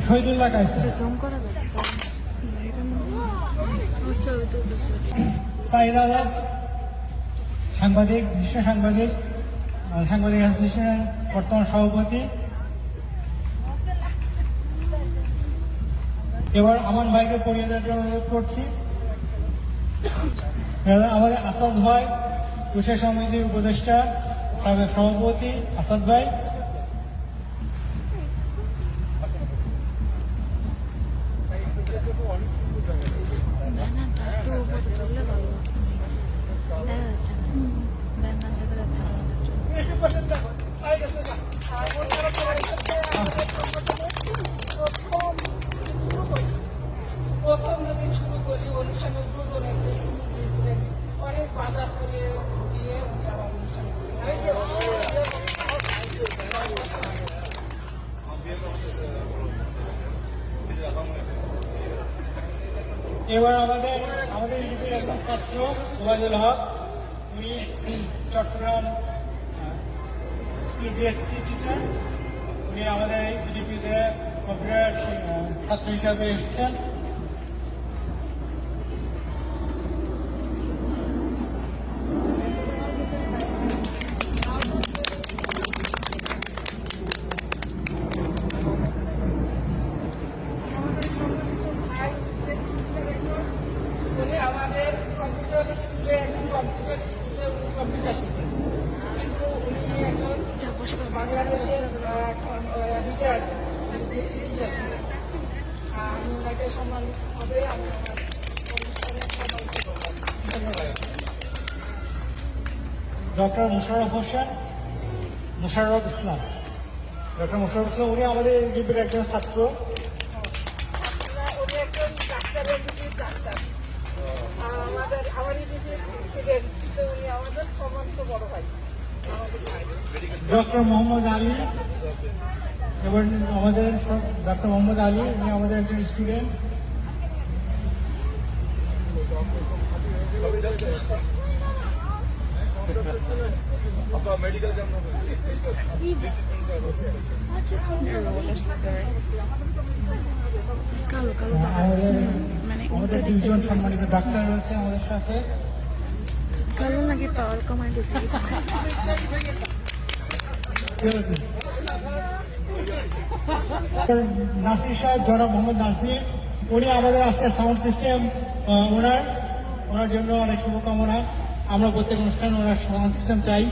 শহীদুল্লাহ কায়সার, সাইদ আজাদ সাংবাদিক, বিশ্ব সাংবাদিক, সাংবাদিক অ্যাসোসিয়েশনের বর্তমান সভাপতি। এবার আমান ভাইকে পড়িয়ে দেওয়ার জন্য অনুরোধ করছি। আমাদের আসাদ ভাই, কুশা সমিতির উপদেষ্টা, সাবেক সভাপতি আসাদ ভাই। প্রথম যদি শুরু করি অনুষ্ঠানে উদ্বোধনে দিয়েছিলেন, অনেক বাজার করে দিয়ে উনি আবার অনুষ্ঠান এবার আমাদের ইউনিটের একজন ছাত্র ওবায়দুল হক, উনি চট্টগ্রাম স্কুল বিএসসি টিচার। উনি আমাদের এই বিডিপিতে কম্পিউটার ছাত্র হিসাবে এসেছেন। উনি আমাদের কম্পিউটার স্কুলে উনি কম্পিউটার শিখেন, কিন্তু উনি এখন বাংলাদেশের রিটায়ার্ড বিএসসি টিচার ছিলেন। আমি ওনাকে সম্মানিত হবে, আমি আমার অনুষ্ঠানে সম্মানিত করব। ধন্যবাদ। ডক্টর মোশাররফ হোসেন, মোশাররফ ইসলাম, ডক্টর মোশাররফ ইসলাম, উনি আমাদের ইউনিটের একজন ছাত্র। উনি একজন ডাক্তারের ডাক্তার, আমার স্টুডেন্ট, উনি আমাদের সম্মানিত বড় ভাই। ডক্টর মোহাম্মদ আলী, এবার আমাদের ডক্টর মোহাম্মদ আলী, উনি আমাদের একজন স্টুডেন্ট। আমাদের দুজন সম্মানিত ডাক্তার রয়েছে আমাদের সাথে। কালো নাকি পাওয়ার কমান্ড নাসির সাহেব, জনাব মোহাম্মদ নাসির, উনি আমাদের আজকে সাউন্ড সিস্টেম ওনার জন্য অনেক শুভকামনা। আমরা প্রত্যেক অনুষ্ঠানে ওনার সাউন্ড সিস্টেম চাই।